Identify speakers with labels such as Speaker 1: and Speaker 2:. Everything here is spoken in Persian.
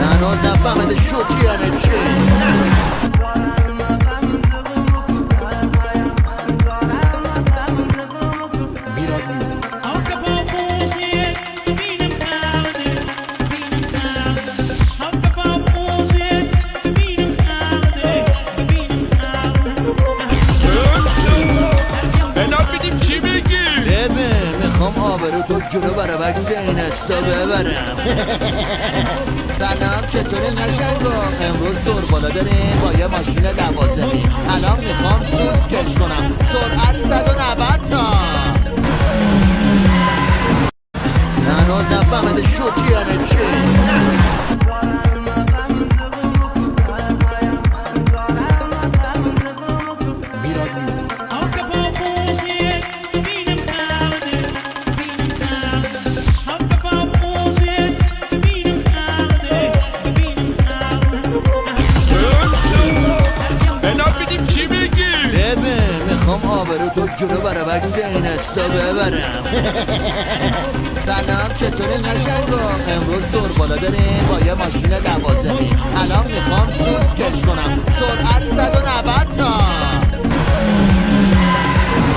Speaker 1: هنوز نفهمده شوتی یعنی چی. آبرو تو جلو برا وقت این استا ببرم. سلام چطوری نشنگو؟ امروز دور بالا داریم با یه ماشین لوازمی. الان میخوام سوسکش کنم. سرعت 190 تا. هنوز نفهمده شوتی یعنی چی. آبرو تو جلو برا وقت این استا ببرم. سلام چطوری نشنگو؟ امروز دور بالا داریم با یه ماشین لوازمی. الان میخوام سوسکش کنم. سرعت